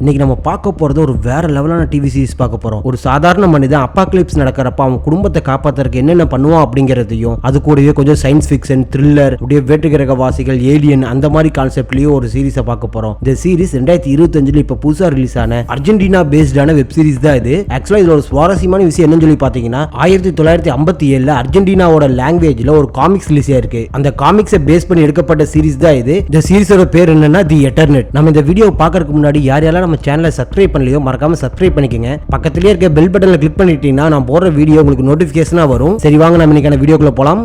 இன்னைக்கு நம்ம பார்க்க போறது ஒரு வேற லெவலான டிவி சீரிஸ் பார்க்க போறோம். ஒரு சாதாரண மனிதன் அப்பாக்லிப்ஸ் நடக்கிறப்ப அவன் குடும்பத்தை காப்பாத்துறதுக்கு என்னென்ன பண்ணுவான் அப்படிங்கறதையும், அது கூடவே கொஞ்சம் சயின்ஸ் ஃபிக்ஷன், த்ரில்லர், அப்படியே வேற்றுக்கிரகவாசிகள், ஏலியன் அந்த மாதிரி கான்செப்ட்லயும் ஒரு சீரிஸை பார்க்க போறோம். இந்த சீரிஸ் 2025 இப்ப புதுசா ரிலீஸ் ஆன அர்ஜென்டினா பேஸ்டான வெப் சீரிஸ் தான் இது. ஆக்சுவலா இதுல ஒரு சுவாரஸ்யமான விஷயம் என்னன்னு சொல்லி பாத்தீங்கன்னா, 1957 அர்ஜென்டினாவோட லாங்குவேஜ்ல ஒரு காமிக்ஸ் ரிலீஸ் ஆயிருக்கு. அந்த காமிக்ஸை பேஸ் பண்ணி எடுக்கப்பட்ட சீரிஸ் தான் இது. இந்த சீரிஸோட பேர் என்னன்னா தி எட்டர்னெட். நம்ம இந்த வீடியோ பார்க்கறதுக்கு முன்னாடி யார் யாரெல்லாம் நம்ம சேனலை சப்ஸ்கிரைப் பண்ணலையோ மறக்காம சப்ஸ்கிரைப் பண்ணிக்கங்க. பக்கத்திலேயே இருக்க பெல் பட்டன்ல கிளிக் பண்ணிட்டீங்கன்னா நான் போடுற வீடியோ உங்களுக்கு நோட்டிபிகேஷனா வரும். சரி வாங்க நம்ம இன்னைக்கான வீடியோக்குள்ள போலாம்.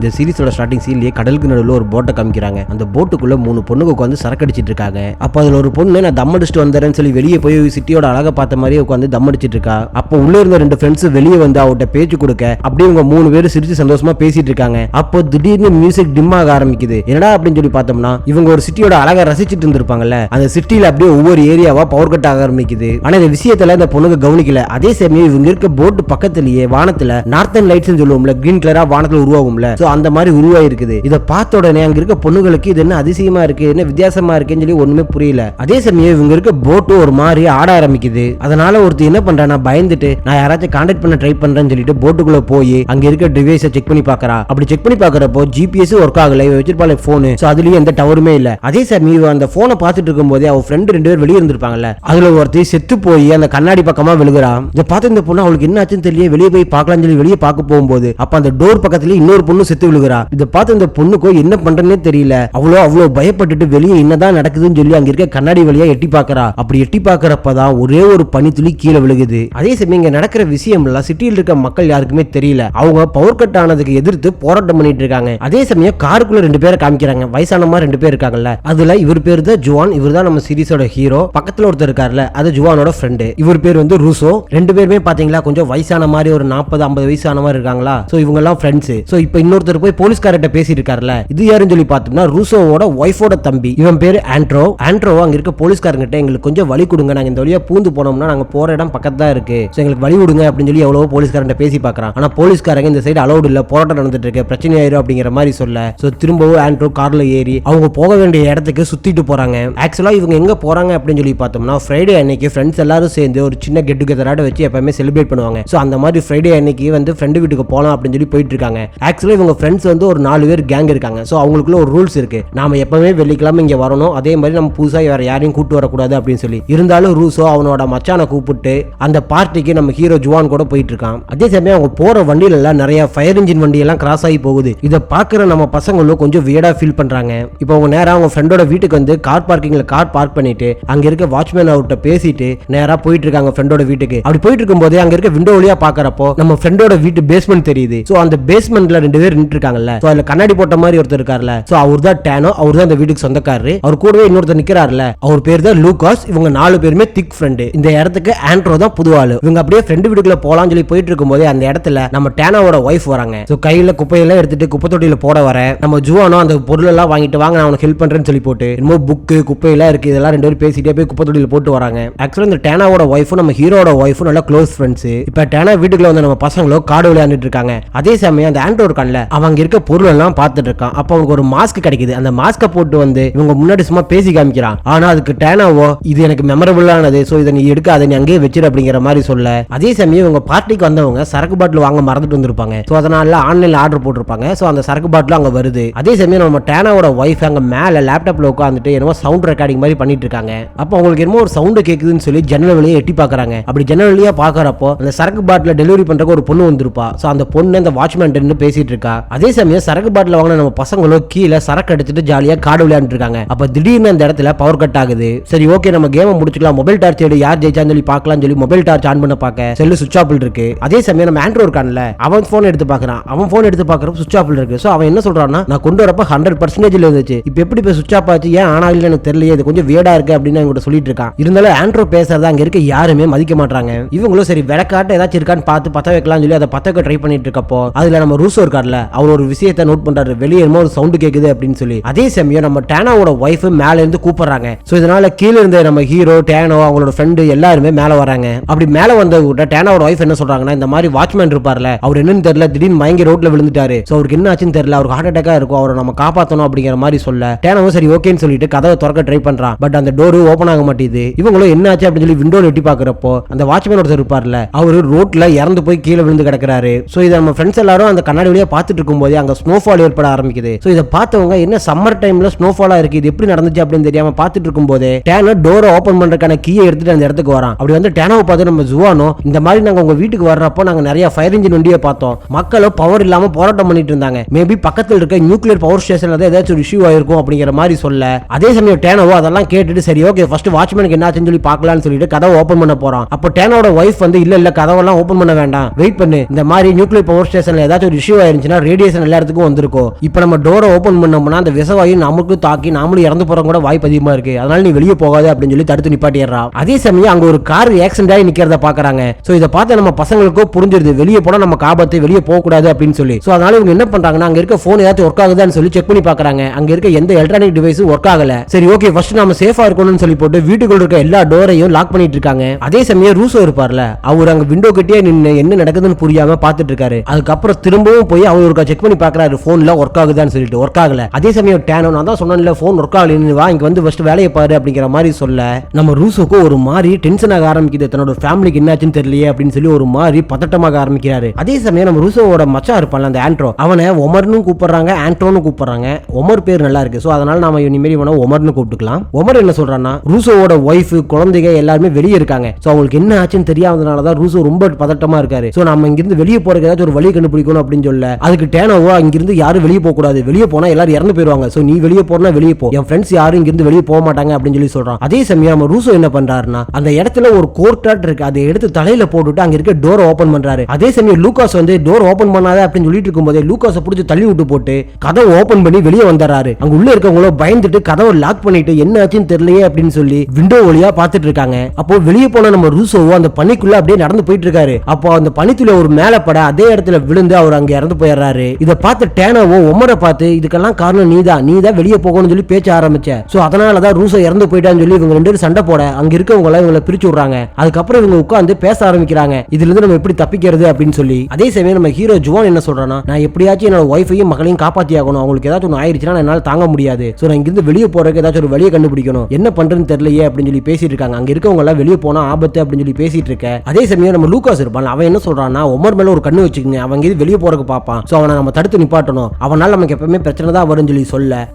இந்த சீரிஸோட ஸ்டார்டிங் சீன்லயே கடலுக்கு நடுவில் ஒரு போட்டை காமிக்கிறாங்க. அந்த போட்டுக்குள்ள 3 பொண்ணுங்க உட்காந்து சரக்கு அடிச்சிட்டு இருக்காங்க. அப்போ அதுல ஒரு பொண்ணு நான் தம் அடிச்சுட்டு வந்தேன்னு சொல்லி வெளியே போய் சிட்டியோட அழகா பார்த்த மாதிரி உட்காந்து தம் அடிச்சிட்டு இருக்கா. அப்போ உள்ள இருந்த 2 ஃப்ரெண்ட்ஸ் வெளியே வந்து அவட்ட பேச்சு கொடுக்க அப்படியே இவங்க 3 பேரும் சிரிச்சு சந்தோஷமா பேசிட்டு இருக்காங்க. அப்போ திடீர்னு மியூசிக் டிம் ஆக ஆரம்பிக்குது. என்னடா அப்படின்னு சொல்லி பார்த்தோம்னா, இவங்க ஒரு சிட்டியோட அழகா ரசிச்சிட்டு இருந்திருப்பாங்கல்ல, அந்த சிட்டியில அப்படியே ஒவ்வொரு ஏரியாவா பவர் கட் ஆக ஆரம்பிக்குது. ஆனா இந்த விஷயத்துல இந்த பொண்ணுங்க கவனிக்கல. அதே சமயம் இவங்க இருக்க போட்டு பக்கத்திலேயே வானத்துல நார்த்தன் லைட்ஸ் சொல்லுவோம்ல, கிரீன் கலரா வானத்துல உருவாகும்ல, அந்த மாதிரி உருவாயிருக்குது. இதை பார்த்த உடனே அங்க இருக்க பொண்ணுங்களுக்கு இது என்ன அதிசயமா இருக்கு, என்ன வித்தியாசமா இருக்குன்னு சொல்லி ஒண்ணுமே புரியல. அதே சமயம் இவங்க இருக்க போட்டு ஒரு மாதிரி ஆட ஆரம்பிக்குது. அதனால ஒருத்தர் என்ன பண்றான், பயந்துட்டு நான் யாராச்சும் கான்டாக்ட் பண்ண ட்ரை பண்றேன்னு சொல்லிட்டு போட்டுக்குள்ள போய் அங்க இருக்க டிவைஸை செக் பண்ணி பாக்குறா. அப்படி செக் பண்ணி பாக்குறப்போ ஜிபிஎஸ் ஒர்க் ஆகல, வச்சிருப்பாங்க போனு, அதுலயும் எந்த டவருமே இல்ல. அதே சமயம் அந்த போனை பார்த்துட்டு இருக்கும் போதே அவ ஃப்ரெண்ட் 2 பேர் வெளியே இருந்திருப்பாங்கல்ல, அதுல ஒருத்தர் செத்து போய் அந்த கண்ணாடி பக்கமா விழுகிறா. இதை பார்த்து இந்த பொண்ணு அவளுக்கு என்ன ஆச்சுன்னு தெரியல, வெளியே போய் பார்க்கலாம்னு சொல்லி வெளியே பார்க்க போகும்போது அப்ப அந்த டோர் பக்கத்துல இன்னொரு பொண்ணு செத்து விழுகிறா. இதை பார்த்து இந்த பொண்ணுக்கோ என்ன பண்றேன்னே தெரியல. அவ்வளோ பயப்பட்டுட்டு வெளியே என்னதான் நடக்குதுன்னு சொல்லி அங்க இருக்க கண்ணாடி வழியா எட்டி பாக்குறா. அப்படி எட்டி பாக்குறப்பதான் ஒரே ஒரு பனித்துளி கீழே விழுகுது. அதே சமயம் இங்க நடக்கிற விஷயம் எல்லாம் சிட்டியில் இருக்க மக்கள் யாருக்குமே தெரியல. அவங்க பவர் கட் ஆனதுக்கு எதிர்த்து போராட்டம் பண்ணிட்டு இருக்காங்க. அதே சமயம் காருக்குள்ள 2 பேரை காமிக்கிறாங்க. வயசானமா 2 பேர் இருக்காங்கல்ல, அதுல இவர் பேர் தான் ஜுவான். இவர் தான் நம்ம சீரிஸோட ஹீரோ. பக்கத்துல ஒருத்தர் இருக்காருல்ல, அது ஜுவானோட ஃப்ரெண்டு. இவர் பேர் வந்து ரூசோ. 2 பேருமே பாத்தீங்களா கொஞ்சம் வயசான மாதிரி, ஒரு 40-50 வயசான மாதிரி இருக்காங்களா. சோ இவங்க எல்லாம் ஃப்ரெண்ட்ஸ். சோ இப்போ இன்னொருத்தர் போய் போலீஸ்காரர்கிட்ட பேசிட்டு இருக்காருல்ல, இது யாருன்னு சொல்லி பார்த்தோம்னா ரூசோவோட ஒய்ஃபோட தம்பி. இவன் பேரு ஆண்ட்ரோ. ஆண்ட்ரோ அங்க இருக்க போலீஸ்காரங்கிட்ட எங்களுக்கு கொஞ்சம் வழி கொடுங்க, நாங்க இந்த வழியா பூந்து போனோம்னா நாங்க போற இடம் பக்கத்து தான் இருக்கு, சோ எங்களுக்கு வழி விடுங்க அப்படின்னு சொல்லி எவ்வளவோ போலீஸ்காரங்க பேசி பார்க்கறான். ஆனா போலீஸ்காரங்க இந்த சைடு அலௌட் இல்ல, போராட்டம் நடந்துட்டு இருக்கு, பிரச்சனை ஆயிரும் அப்படிங்கிற மாதிரி சொல்ல, சோ திரும்பவும் ஆண்ட்ரோ கார்ல ஏறி அவங்க போக வேண்டிய இடத்துக்கு சுத்திட்டு போறாங்க. ஆக்சுவலா இவங்க எங்க போறாங்க அப்படின்னு சொல்லி பார்த்தோம்னா, ஃப்ரைடே அன்னைக்கு ஃப்ரெண்ட்ஸ் எல்லாரும் சேர்ந்து ஒரு சின்ன கெட் டுகெதராட வச்சு எப்பவுமே செலிப்ரேட் பண்ணுவாங்க. சோ அந்த மாதிரி ஃப்ரைடே அன்னைக்கு வந்து ஃப்ரெண்டு வீட்டுக்கு போலாம் அப்படின்னு சொல்லி போயிட்டு இருக்காங்க. ஆக்சுவலா இவங்க ஃப்ரெண்ட்ஸ் வந்து ஒரு 4 பேர் கேங் இருக்காங்க. சோ அவங்களுக்குள்ள ஒரு ரூல்ஸ் இருக்கு, நாம எப்பவுமே வெள்ளிக்கிழமை இங்க வரணும், அதே மாதிரி நம்ம புதுசா வேற யாரையும் கூட்டு வரக்கூடாது அப்படின்னு சொல்லி. இருந்தாலும் ரூசோ அவனோட மச்சானை கூப்பிட்டு அந்த பார்ட்டிக்கு நம்ம ஹீரோ ஜுவான் கூட போயிட்டு இருக்கான். அதே சமயம் அவங்க போற வண்டியில எல்லாம் நிறைய ஃபயர் இன்ஜின் வண்டி எல்லாம் கிராஸ் ஆகி போகுது. இதை பாக்குற நம்ம பசங்களும் கொஞ்சம் வியர்டா ஃபீல் பண்றாங்க. இப்போ அவங்க நேரா அவங்க ஃப்ரெண்டோட வீட்டுக்கு வந்து கார் பார்க்கிங்ல கார் பார்க் பண்ணிட்டு அங்க இருக்க வாட்ச்மேன் அவர்கிட்ட பேசிட்டு நேரா போயிட்டு இருக்காங்க ஃப்ரெண்டோட வீட்டுக்கு. அப்படி போயிட்டு இருக்கும் போதே அங்க இருக்க விண்டோ வழியா பாக்குறப்போ நம்ம ஃப்ரெண்டோட வீட்டு பேஸ்மெண்ட் தெரியுது. சோ அந்த பேஸ்மெண்ட்ல 2 பேர் நின்று இருக்காங்கல்ல, சோ அதுல கண்ணாடி போட்ட மாதிரி ஒருத்தர் இருக்காருல்ல, சோ அவர் தான் டேனோ, அவர் தான் இந்த வீட்டுக்கு சொந்தக்காரரு. அவர் கூடவே இன்னொருத்தர் நிக்கிறாருல, அவர் பேர் தான் லூகாஸ். இவங்க 4 பேருமே திக் ஃப்ரெண்ட். இந்த இடத்துக்கு ஆண்ட்ரோ தான் புது ஆளு. இவங்க அப்படியே ஃப்ரெண்டு வீட்டுக்குள்ள போலாம்னு சொல்லி போயிட்டு இருக்கும்போது அந்த இடத்துல நம்ம டேனாவோட ஒய்ஃப் வராங்க. சோ கையில குப்பையெல்லாம் எடுத்துட்டு குப்பை தொட்டியில போட வர நம்ம ஜுவானோ அந்த பொருள் எல்லாம் வாங்கிட்டு வாங்க, நான் உனக்கு ஹெல்ப் பண்றேன்னு சொல்லி போட்டு இன்னும் புக்கு குப்பையெல்லாம் இருக்கு, இதெல்லாம் 2 பேரும் பேசிட்டே போய் குப்பை தொட்டியில போட்டு வராங்க. ஆக்சுவலா இந்த டேனாவோட ஒய்ஃபும் நம்ம ஹீரோட ஒய்ஃபும் நல்ல க்ளோஸ் ஃப்ரெண்ட்ஸ். இப்ப டேனா வீட்டுக்குள்ள வந்து நம்ம பசங்களும் கார்டு விளையாண்டுட்டு இருக்காங்க. அதே சமயம் அந்த ஆண்ட்ரோ இருக்கான்ல, அவங்க இருக்க பொருள் எல்லாம் பார்த்துட்டு இருக்கான். அப்ப அவனுக்கு ஒரு மாஸ்க் கிடைக்குது. அந்த மாஸ்க போட்டு வந்து இவங்க முன்னாடி சும்மா பேசி காமிக்கிறான். ஆனா அதுக்கு டேனாவோ இது எனக்கு மெமரபிளானது, சோ இதை நீ எடுக்க, அதை நீ அங்கேயே வச்சிரு அப்படிங்கிற மாதிரி சொல்ல. அதே சமயம் இவங்க பார்ட்டிக்கு வந்தவங்க சரக்கு பாட்டில் வாங்க மறந்துட்டு வந்திருப்பாங்க. சோ அதனால ஆன்லைன்ல ஆர்டர் போட்டிருப்பாங்க. சோ அந்த சரக்கு பாட்டில் அங்க வருது. அதே சமயம் நம்ம டேனாவோட ஒய்ஃப் அங்க மேல லேப்டாப்ல உட்காந்துட்டு என்னமோ சவுண்ட் ரெக்கார்டிங் மாதிரி பண்ணிட்டு இருக்காங்க. அப்ப அவங்களுக்கு என்னமோ ஒரு சவுண்ட் கேக்குதுன்னு சொல்லி ஜன்னல் வழியா எட்டி பாக்குறாங்க. அப்படி ஜன்னல் வழியா பாக்குறப்போ அந்த சரக்கு பாட்டில டெலிவரி பண்றதுக்கு ஒரு பொண்ணு வந்திருப்பா. சோ அந்த பொண்ணு அந்த வாட்ச்மேன் நின்னு பேசிட்டு இருக்கா. அதே சமயம் சரக்கு பாட்டில் வாங்கின நம்ம பசங்களும் கீழே சரக்கு எடுத்துட்டு ஜாலியா கார்டு விளையாண்டு இருக்காங்க. அப்ப திடீர்னு அந்த இடத்துல பவர் கட் ஆகுது. சரி ஓகே நம்ம கேமை முடிச்சுக்கலாம், மொபைல் டார்ச் எடு, யார் ஜெயிச்சான்னு சொல்லி பார்க்கலாம்னு சொல்லி மொபைல் டார்ச் ஆன் பண்ண பார்க்க செல்லு சுவிட்ச் ஆஃப் இருக்கு. அதே சமயம் நம்ம ஆண்ட்ரோ இருக்கான்ல, அவன் போன் எடுத்து பார்க்கறான். அவன் போன் எடுத்து பார்க்கறப்ப சுவிட்ச் ஆஃப் இருக்கு. சோ அவன் என்ன சொல்றான்னா, நான் கொண்டு வரப்ப 100% இருந்துச்சு, இப்போ எப்படி இப்போ சுவிட்ச் ஆஃப் ஆச்சு, ஏன் ஆனா இல்லன்னு தெரியல, இது கொஞ்சம் வியர்டா இருக்கு அப்படின்னு அவங்க சொல்லிட்டு இருக்கான். இருந்தாலும் ஆண்ட்ரோ பேசுறத அங்க இருக்க யாருமே மதிக்க மாட்டாங்க. இவங்களும் சரி விளக்காட்ட ஏதாச்சும் இருக்கான்னு பார்த்து பத்த வைக்கலாம்னு சொல்லி அதை பத்த வைக்க ட்ரை பண்ணிட்டு இருக்கப்போ அதுல நம்ம ரூசோ இருக்கார்ல, அவர் ஒரு விஷயத்தை நோட் பண்றாரு, வெளியே என்னமோ ஒரு சவுண்ட் கேக்குது அப்படின்னு சொல்லி. அதே சமயம் நம்ம டேனாவோட வைஃப் மேல இருந்து கூப்பிடுறாங்க. சோ இதனால கீழ இருந்த நம்ம ஹீரோ, டேனோ, அவங்களோட ஃப்ரெண்டு எல்லாருமே மேல வராங்க. அப்படி மேல வந்த கூட டேனாவோட வைஃப் என்ன சொல்றாங்கன்னா, இந்த மாதிரி வாட்ச்மேன் இருப்பார்ல, அவர் என்னன்னு தெரியல, திடீர்னு மயங்கி ரோட்ல விழுந்துட்டாரு. சோ அவருக்கு என்ன ஆச்சுன்னு தெரியல, அவருக்கு ஹார்ட் அட்டாக்கா இருக்கும், அவரை நம்ம காப்பாத்தணும் அப்படிங்கிற மாதிரி சொல்ல டேனாவும் சரி ஓகேன்னு சொல்லிட்டு கதவை திறக்க ட்ரை பண்றான். பட் அந்த டோர் ஓபன் ஆக மாட்டேங்குது. இவங்களும் என்ன ஆச்சு அப்படின்னு சொல்லி விண்டோல எட்டி பாக்குறப்போ அந்த வாட்ச்மேன் ஒருத்தர் இருப்பார்ல, அவரு ரோட்ல இறந்து போய் கீழே விழுந்து கிடக்குறாரு. சோ இதை நம்ம ஃப்ரெண்ட்ஸ் எல்லாரும் அந்த கண்ணாடி வழியா பார்த்துட்டு இருக்கும்போது அங்க ஸ்னோஃபால் ஏற்பட ஆரம்பிக்குது. சோ இதை பார்த்தவங்க என்ன சம்மர் டைம்ல ஸ்னோஃபாலா இருக்கு, இது எப்படி நடந்துச்சு அப்படின்னு தெரியாம பார்த்துட்டு இருக்கும்போது டேனோ டோரை ஓபன் பண்றதுக்கான கீயை எடுத்துட்டு அந்த இடத்துக்கு வரான். அப்படி வந்து டேனோவை பார்த்து நம்ம ஜுவானோ, இந்த மாதிரி நாங்க உங்க வீட்டுக்கு வர்றப்போ நாங்க நிறைய ஃபயர் இன்ஜின் வண்டியை பார்த்தோம், மக்களும் பவர் இல்லாம போராட்டம் பண்ணிட்டு இருந்தாங்க, மேபி பக்கத்தில் இருக்க நியூக்ளியர் பவர் ஸ்டேஷன்ல ஏதாச்சும் ஒரு இஷ்யூ ஆயிருக்கும் அப்படிங்கிற மாதிரி சொல்ல, அதே சமயம் டேனோவோ அதெல்லாம் கேட்டுட்டு சரி ஓகே ஃபர்ஸ்ட் வாட்ச்மேனுக்கு என்ன ஆச்சுன்னு சொல்லி பார்க்கலாம்னு சொல்லிட்டு கதவை ஓபன் பண்ண போறான். அப்போ டேனோட வைஃப் வந்து இல்ல கதவெல்லாம் ஓபன் பண்ண வேண்டாம், வெயிட் பண்ணு, இந்த மாதிரி நியூக்ளியர் பவர் ஸ்டேஷன்ல ஏதாச்சும் ஒரு இஷ்யூ ஆயிருந்துச்சுன்னா ரேடியேஷன் எல்லா இடத்துக்கும் வந்திருக்கும், இப்போ நம்ம டோரை ஓபன் பண்ணோம்னா அந்த விசவாயு நமக்கு தாக்கி நாமளும் இறந்து போறோம் கூட வாய்ப்பு அதிகமா இருக்கு, அதனால நீ வெளியே போகாது அப்படின்னு சொல்லி தடுத்து நிப்பாட்டிடுறா. அதே சமயம் அங்க ஒரு கார் ஆக்சிடென்ட் ஆகி நிக்கிறத பாக்குறாங்க. சோ இதை பார்த்து நம்ம பசங்களுக்கோ புரிஞ்சிருது, வெளியே போனா நம்ம ஆபத்து, வெளியே போக கூடாது அப்படின்னு சொல்லி. சோ அதனால இவங்க என்ன பண்றாங்கன்னா, அங்க இருக்க போன் ஏதாச்சும் ஒர்க் ஆகுதான்னு சொல்லி செக் பண்ணி பாக்குறாங்க. அங்க இருக்க எந்த எலக்ட்ரானிக் டிவைஸும் ஒர்க் ஆகல. சரி ஓகே ஃபர்ஸ்ட் நம்ம சேஃபா இருக்கணும்னு சொல்லி போட்டு வீட்டுக்குள்ள இருக்க எல்லா டோரையும் லாக் பண்ணிட்டு இருக்காங்க. அதே சமயம் ரூசோ இருப்பார்ல, அவர் அங்க விண்டோ கிட்டே நின்னு என்ன நடக்குதுன்னு புரியாம பாத்துட்டு இருக்காரு. அதுக்கப்புறம் திரும்பவும் போய் அவர் ஒரு செக் பண்ணி பாக்குறாரு போன்ல ஒர்க் ஆகுதான்னு சொல்லிட்டு, ஒர்க் ஆகல. அதே சமயம் டேனோ, நான் தான் சொன்னேன்ல போன் ஒர்க் ஆகல, வா இங்க வந்து ஃபர்ஸ்ட் வேலையை பாரு அப்படிங்கிற மாதிரி சொல்ல நம்ம ரூசோக்கு ஒரு மாதிரி டென்ஷன் ஆக ஆரம்பிக்குது, தன்னோட ஃபேமிலிக்கு என்னாச்சுன்னு தெரியலையே அப்படின்னு சொல்லி ஒரு மாதிரி பதட்டமாக ஆரம்பிக்கிறாரு. அதே சமயம் நம்ம ரூசோவோட மச்சான் இருப்பான்ல அந்த ஆண்ட்ரோ, அவனை ஒமர்னு கூப்பிடுறாங்க, ஆண்ட்ரோன்னு கூப்பிடுறாங்க. ஒமர் பேர் நல்லா இருக்கு, சோ அதனால நாம இனிமேல் இவனை ஒமர்னு கூப்பிட்டுக்கலாம். ஒமர் என்ன சொல்றான்னா, ரூசோவோட ஒய்ஃப், குழந்தைங்க எல்லாருமே வெளியே இருக்காங்க, சோ அவங்களுக்கு என்ன ஆச்சுன்னு தெரியாதனால தான் ரூசோ ரொம்ப பதட்டமா இருக்காரு. சோ நம்ம இங்கிருந்து வெளியே போறதுக்கு ஏதாச்சும் ஒரு வழி கண்டுபிடிக்கணும் அப்படின்னு சொல்ல, அதுக்கு டேனோவோ இங்கிருந்து யாரும் வெளியே போக கூடாது, வெளியே போனா எல்லாரும் இறந்து போயிருவாங்க, சோ நீ வெளியே போறனா வெளியே போ, என் ஃப்ரெண்ட்ஸ் யாரும் இங்கிருந்து வெளியே போக மாட்டாங்க அப்படின்னு சொல்லி சொல்றான். அதே சமயம் நம்ம ரூசோ என்ன பண்றாருன்னா, அந்த இடத்துல ஒரு கோர்ட்டாட் இருக்கு, அதை எடுத்து தலையில போட்டுட்டு அங்க இருக்க டோர் ஓபன் பண்றாரு. அதே சமயம் லூகாஸ் வந்து டோர் ஓபன் பண்ணாத அப்படின்னு சொல்லிட்டு இருக்கும்போதே லூகாஸை பிடிச்சி தள்ளி விட்டு போட்டு கதவை ஓபன் பண்ணி வெளியே வந்தாரு. அங்க உள்ள இருக்கவங்களோ பயந்துட்டு கதவை லாக் பண்ணிட்டு என்ன ஆச்சுன்னு தெரியலையே அப்படின்னு சொல்லி விண்டோ வழியா பாத்துட்டு இருக்காங்க. அப்போ வெளியே போன நம்ம ரூசோவோ அந்த பனிக்குள்ள அப்படியே நடந்து போயிட்டு இருக்காரு. அப்போ அந்த பனித்துல ஒரு மேல பட அதே இடத்துல விழுந்து அவர் அங்க இறந்து போயிடுறாரு. இதை பார்த்து டேனோவோ ஒமரை பார்த்து, இதுக்கெல்லாம் காரணம் நீதான் வெளியே போகணும்னு சொல்லி பேச்ச ஆரம்பிச்ச, சோ அதனாலதான் ரூசோ இறந்து போயிட்டான்னு சொல்லி இவங்க ரெண்டு பேரும் சண்டை போட அங்க இருக்கவங்க இவங்களை பிரிச்சு விடுறாங்க. அதுக்கப்புறம் இவங்க உட்கார்ந்து பேச ஆரம்பிக்கிறாங்க, இதுல இருந்து நம்ம எப்படி தப்பிக்கிறது அப்படின்னு சொல்லி. அதே சமயம் நம்ம ஹீரோ ஜுவான் என்ன சொல்றானா, நான் எப்படியாச்சும் என்னோட ஒய்ஃபையும் மகளையும் காப்பாத்தி ஆகணும், அவங்களுக்கு ஏதாச்சும் ஒன்று ஆயிடுச்சுன்னா என்னால தாங்க முடியாது, சோ நான் இங்கிருந்து வெளியே போறதுக்கு ஏதாச்சும் ஒரு வழியை கண்டுபிடிக்கணும், என்ன பண்றதுன்னு தெரியலையே அப்படின்னு சொல்லி பேசிட்டு இருக்காங்க. அங்க இருக்கவங்க எல்லாம் வெளியே போனா ஆபத்து அப்படின்னு சொல்லி பேசிட்டு இருக்க. அதே சமயம் நம்ம லூகாஸ் இருப்பான், அவன் என்ன சொல்றான்னா, ஒமர் மேல ஒரு கண்ணு வச்சுக்கங்க, அவங்க வெளியே போறதுக்கு பாப்பான், சோ அவனை நம்ம தடுத்து நிப்பாட்டணும், அவனால நமக்கு எப்பவுமே பிரச்சனை தான் வரும்னு சொல்லி சொல்ல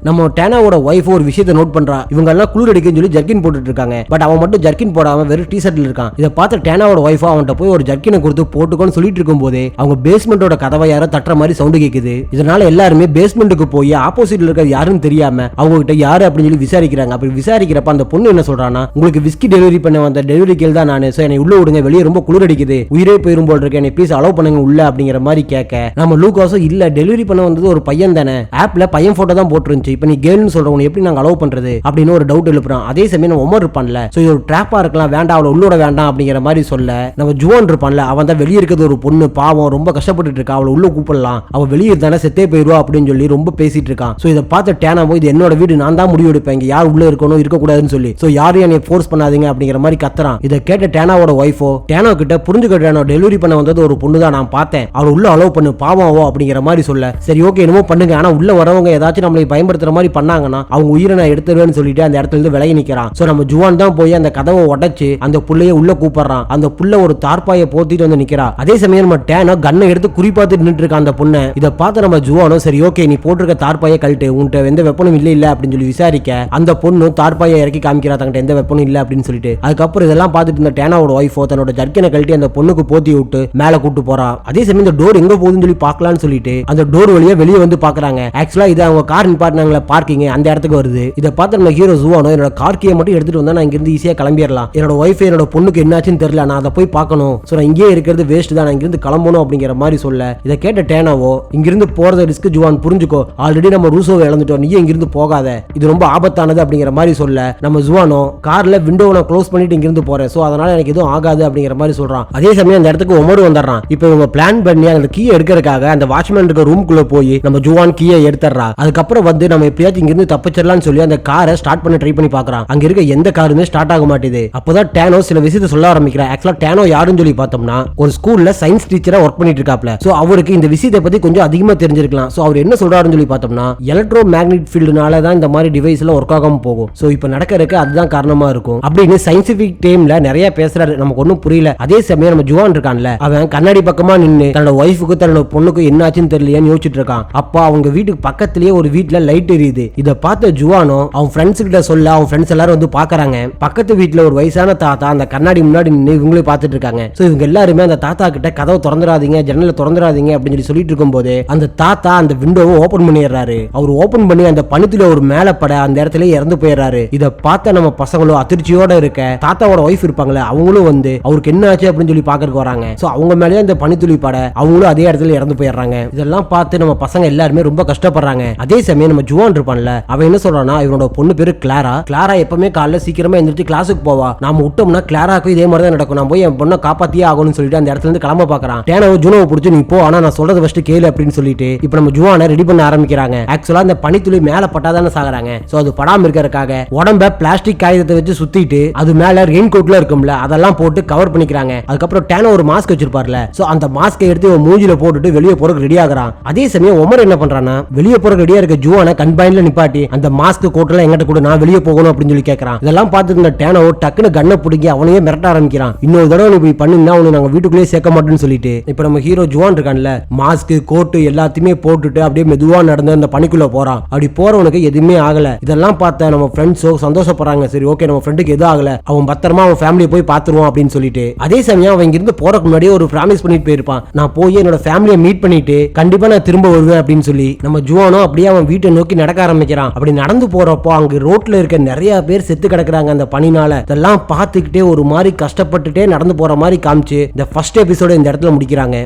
நம்ம டேனாவோட ஒய்ஃப் ஒரு விஷயத்தை நோட் பண்றா, இவங்க எல்லாம் குளிர் அடிக்குன்னு சொல்லி ஜர்க்கின் போட்டுட்டு இருக்காங்க, பட் அவன் மட்டும் ஜர்க்கின் போடாம வெறும் டி-ஷர்ட்ல இருக்கான். இதை பார்த்து டேனாவோட ஒய்ஃபா அவன்கிட்ட போய் ஒரு ஜர்க்கினை கொடுத்து போட்டுக்கோன்னு சொல்லிட்டு இருக்கும் போதே அவங்க பேஸ்மெண்டோட கதவை யாரோ தட்டுற மாதிரி சவுண்ட் கேக்குது. இதனால எல்லாருமே பேஸ்மெண்ட்டுக்கு போய் ஆப்போசிட்ல இருக்கிறது யாருன்னு தெரியாம அவங்க கிட்ட யாரு அப்படின்னு சொல்லி விசாரிக்கிறாங்க. அப்படி விசாரிக்கிறப்ப அந்த பொண்ணு என்ன சொல்றானா, உங்களுக்கு விஸ்கி டெலிவரி பண்ண வந்த டெலிவரி கேள் தான் நானு, சோ என்னை உள்ள விடுங்க, வெளியே ரொம்ப குளிர் அடிக்குது, உயிரே போயிரும் போல் இருக்கு, என்னை ப்ளீஸ் அலோவ் பண்ணுங்க உள்ள அப்படிங்கிற மாதிரி கேட்க நம்ம லூகாஸும் இல்ல டெலிவரி பண்ண வந்தது ஒரு பையன் தானே, ஆப்ல பையன் போட்டோ தான் போட்டுருந்துச்சு, இப்போ நீ கேர்ள்னு சொல்ற எப்படி நாங்க அலோவ் பண்றது அப்படின்னு ஒரு டவுட் எழுப்புறான். அதே சமயம் ஒமர் இருப்பான்ல, சோ இது ஒரு ட்ராப்பா இருக்கலாம், வேண்டாம் அவளை உள்ளோட வேண்டாம் அப்படிங்கிற மாதிரி சொல்ல நம்ம ஜுவான் இருப்பான்ல, அவன் தான் வெளியே இருக்கிறது ஒரு பொண்ணு பாவம் ரொம்ப கஷ்டப்பட்டு இருக்கா, அவளை உள்ள கூப்பிடலாம், அவ வெளியே தானே செத்தே போயிருவா அப்படின்னு சொல்லி ரொம்ப பேசிட்டு இருக்கான். சோ இதை பார்த்து டேனாவோ, இது என்னோட வீடு, நான் தான் முடிவு எடுப்பேன், இங்க யார் உள்ள இருக்கணும் இருக்கக்கூடாதுன்னு சொல்லி, சோ யாரையும் என்னை ஃபோர்ஸ் பண்ணாதீங்க அப்படிங்கிற மாதிரி கத்துறான். இதை கேட்ட டேனாவோட ஒய்ஃபோ டேனோ கிட்ட புரிஞ்சுக்கிட்டேனோ டெலிவரி பண்ண வந்தது ஒரு பொண்ணு தான், நான் பார்த்தேன், அவளை உள்ள அலோவ் பண்ணு பாவம் அப்படிங்கிற மாதிரி சொல்ல சரி ஓகே என்னமோ பண்ணுங்க, ஆனா உள்ள வரவங்க ஏதாச்சும் நம்மளை பயன்படுத்துற மாதிரி பண்ணாங்கன்னா அவங்க உயிரை நான் எடுத்துருவேன்னு சொல்லிட்டு அந்த இடத்துல இருந்து விலகி நிக்கிறான். சோ நம்ம ஜுவான் தான் போய் அந்த கதவை உடைச்சு அந்த புள்ளைய உள்ள கூப்பிடுறான். அந்த புள்ள ஒரு தார்பாயை போத்திட்டு வந்து நிக்கிறா. அதே சமயம் நம்ம டேனோ கண்ணை எடுத்து குறிப்பாத்து நின்னுட்டு இருக்கான் அந்த பொண்ணை. இதை பார்த்து நம்ம ஜுவானோ சரி ஓகே நீ போட்டிருக்க தார்பாயை கழட்டு, உன்கிட்ட எந்த வெப்பனும் இல்ல அப்படின்னு சொல்லி விசாரிக்க அந்த பொண்ணு தார்பாயை இறக்கி காமிக்கிறா, தங்கிட்ட எந்த வெப்பனும் இல்ல அப்படின்னு சொல்லிட்டு. அதுக்கப்புறம் இதெல்லாம் பார்த்துட்டு இந்த டேனாவோட ஒய்ஃபோ தன்னோட ஜர்க்கினை கழட்டி அந்த பொண்ணுக்கு போத்தி விட்டு மேல கூட்டு போறா. அதே சமயம் இந்த டோர் எங்க போகுதுன்னு சொல்லி பார்க்கலாம்னு சொல்லிட்டு அந்த டோர் வழியா வெளியே வந்து பாக்குறாங்க. ஆக்சுவலா இது அவங்க கார் நிப்பாட்டினாங்க சொல்லுவாங்களே பார்க்கிங், அந்த இடத்துக்கு வருது. இதை பார்த்து நம்ம ஹீரோ ஜுவானோ என்னோட கார் கீயை மட்டும் எடுத்துட்டு வந்தா நான் இங்க இருந்து ஈஸியா கிளம்பிடலாம். என்னோட ஒய்ஃப் என்னோட பொண்ணுக்கு என்னாச்சுன்னு தெரியல, நான் அதை போய் பார்க்கணும். சோ நான் இங்கே இருக்கிறது வேஸ்ட் தான், நான் இங்கிருந்து கிளம்பணும் அப்படிங்கிற மாதிரி சொல்ல இதை கேட்ட டேனாவோ இங்கிருந்து போறது ரிஸ்க் ஜுவான், புரிஞ்சுக்கோ, ஆல்ரெடி நம்ம ரூசோவை இழந்துட்டோம், நீ இங்கிருந்து போகாத, இது ரொம்ப ஆபத்தானது அப்படிங்கிற மாதிரி சொல்ல நம்ம ஜுவானோ கார்ல விண்டோவை நான் க்ளோஸ் பண்ணிட்டு இங்கிருந்து போறேன், சோ அதனால எனக்கு எதுவும் ஆகாது அப்படிங்கிற மாதிரி சொல்றான். அதே சமயம் அந்த இடத்துக்கு ஒமரு வந்துடுறான். இப்போ இவங்க பிளான் பண்ணி அந்த கீயை எடுக்கிறதுக்காக அந்த வாட்ச்மேன் இருக்க ரூம்குள்ள போய் நம்ம ஜுவான் கீயை எடுத்துறா. அதுக்கப்புறம் வந்து நம்ம எப்படியாச்சும் இங்கிருந்து தப்பிச்சிடலாம்னு சொல்லி அந்த காரை ஸ்டார்ட் பண்ண ட்ரை பண்ணி பாக்குறான். அங்க இருக்க எந்த காருமே ஸ்டார்ட் ஆக மாட்டேது. அப்பதான் டேனோ சில விஷயத்தை சொல்ல ஆரம்பிக்கிறான். ஆக்சுவலா டேனோ யாருன்னு சொல்லி பார்த்தோம்னா ஒரு ஸ்கூல்ல சயின்ஸ் டீச்சரா ஒர்க் பண்ணிட்டு இருக்காப்ல. சோ அவருக்கு இந்த விஷயத்தை பத்தி கொஞ்சம் அதிகமா தெரிஞ்சிருக்கலாம். சோ அவர் என்ன சொல்றாருன்னு சொல்லி பார்த்தோம்னா எலக்ட்ரோ மேக்னெட் ஃபீல்டுனால தான் இந்த மாதிரி டிவைஸ் எல்லாம் ஒர்க் ஆகாம போகும். சோ இப்போ நடக்கிறதுக்கு அதுதான் காரணமா இருக்கும் அப்படின்னு சயின்டிபிக் டீம்ல நிறைய பேசுறாரு. நமக்கு ஒன்றும் புரியல. அதே சமயம் நம்ம ஜுவான் இருக்கான்ல, அவன் கண்ணாடி பக்கமா நின்று தன்னோட ஒய்ஃபுக்கு தன்னோட பொண்ணுக்கு என்னாச்சுன்னு தெரியலையான்னு யோசிச்சுட்டு இருக்கான். அப்போ அவங்க வீட்டுக்கு பக்கத்திலேயே ஒரு வீட்டுல லைட் எரியுது. இதை பார்த்த ஜுவானோ அவன் ஃப்ரெண்ட்ஸ் கிட்ட சொல்ல அவங்க ஃப்ரெண்ட்ஸ் எல்லாரும் வந்து பாக்குறாங்க. பக்கத்து வீட்டுல ஒரு வயசான தாத்தா அந்த கண்ணாடி முன்னாடி நின்று இவங்களே பார்த்துட்டு இருக்காங்க. சோ இவங்க எல்லாருமே அந்த தாத்தா கிட்ட கதவை திறந்துடாதீங்க, ஜன்னலை திறந்துடாதீங்க அப்படின்னு சொல்லிட்டு இருக்கும்போது அந்த தாத்தா அந்த விண்டோவை ஓபன் பண்ணிடுறாரு. அவர் ஓபன் பண்ணி அந்த பனித்துல ஒரு மேல பட அந்த இடத்துல இறந்து போயிடுறாரு. இதை பார்த்த நம்ம பசங்களும் அதிர்ச்சியோட இருக்க தாத்தாவோட ஒய்ஃப் இருப்பாங்களே அவங்களும் வந்து அவருக்கு என்ன ஆச்சு அப்படின்னு சொல்லி பாக்குறதுக்கு வராங்க. சோ அவங்க மேலேயே அந்த பனித்துளி பட அவங்களும் அதே இடத்துல இறந்து போயிடுறாங்க. இதெல்லாம் பார்த்து நம்ம பசங்க எல்லாருமே ரொம்ப கஷ்டப்படுறாங்க. அதே சமயம் நம்ம ஜுவான் இருப்பான்ல, அவன் என்ன சொல்றான்னா இவனோட பொண்ணு பேரு கிளாரா. கிளாரா எப்பவுமே காலைல சீக்கிரமா எந்திரிச்சு கிளாஸுக்கு போவா. நாம விட்டோம்னா கிளாராக்கும் இதே மாதிரி தான் நடக்கும். நான் போய் என் பொண்ணை காப்பாத்தியே ஆகணும்னு சொல்லிட்டு அந்த இடத்துல இருந்து கிளம்ப பாக்குறான். டேனாவோ ஜுனோவை பிடிச்சி நீ போ, ஆனா நான் சொல்றது ஃபர்ஸ்ட் கேளு அப்படின்னு சொல்லிட்டு இப்ப நம்ம ஜுவானை ரெடி பண்ண ஆரம்பிக்கிறாங்க. ஆக்சுவலா அந்த பனித்துளி மேல பட்டாதானே சாகுறாங்க. சோ அது படாம இருக்கிறதுக்காக உடம்ப பிளாஸ்டிக் காகிதத்தை வச்சு சுத்திட்டு அது மேல ரெயின் கோட்ல இருக்கும்ல அதெல்லாம் போட்டு கவர் பண்ணிக்கிறாங்க. அதுக்கப்புறம் டேனோ ஒரு மாஸ்க் வச்சிருப்பார்ல, சோ அந்த மாஸ்கை எடுத்து மூஞ்சில போட்டுட்டு வெளியே போறதுக்கு ரெடி ஆகுறான். அதே சமயம் ஒமர் என்ன பண்றான்னா வெளியே போறதுக்கு ரெடியா இருக்க ஜுவானை கன்பாயின்ல நிப்பாட்டி அந்த மாஸ்க் கோட்டெல்லாம் எங்கிட்ட கூட நான் வெளியே போகணும் அப்படின்னு சொல்லி கேட்கறான். இதெல்லாம் பார்த்துட்டு இந்த டேனோ டக்குன்னு கண்ணை பிடிக்கி அவனையே மிரட்ட ஆரம்பிக்கிறான். இன்னொரு தடவை நீ இப்படி பண்ணீங்கன்னா அவனை நாங்க வீட்டுக்குள்ளேயே சேர்க்க மாட்டோம்னு சொல்லிட்டு இப்ப நம்ம ஹீரோ ஜுவான் இருக்கான்ல மாஸ்க் கோட்டு எல்லாத்தையுமே போட்டுட்டு அப்படியே மெதுவா நடந்து அந்த பனிக்குள்ள போறான். அப்படி போறவனுக்கு எதுவுமே ஆகல. இதெல்லாம் பார்த்த நம்ம ஃப்ரெண்ட்ஸோ சந்தோஷப்படுறாங்க. சரி ஓகே நம்ம ஃப்ரெண்டுக்கு எதுவும் ஆகல, அவன் பத்திரமா அவன் ஃபேமிலியை போய் பாத்துருவான் அப்படின்னு சொல்லிட்டு. அதே சமயம் அவன் இங்கிருந்து போறதுக்கு முன்னாடியே ஒரு ப்ராமிஸ் பண்ணிட்டு போயிருப்பான், நான் போய் என்னோட ஃபேமிலியை மீட் பண்ணிட்டு கண்டிப்பா நான் திரும்ப வருவேன் அப்படின்னு சொல்லி. நம்ம ஜுவானோ அப்படியே அவன் வீட்டை நோக்கி நடக்க ஆரம்பிக்கிறான். அப்படி நடந்து போறப்போ அங்க ரோட்ல இருக்க நிறைய பேர் செத்து கிடக்குறாங்க அந்த பனினால. இதெல்லாம் பார்த்துக்கிட்டே ஒரு மாதிரி கஷ்டப்பட்டுட்டே நடந்து போற மாதிரி காமிச்சு இந்த ஃபர்ஸ்ட் எபிசோட இந்த இடத்துல முடிக்கிறாங்க.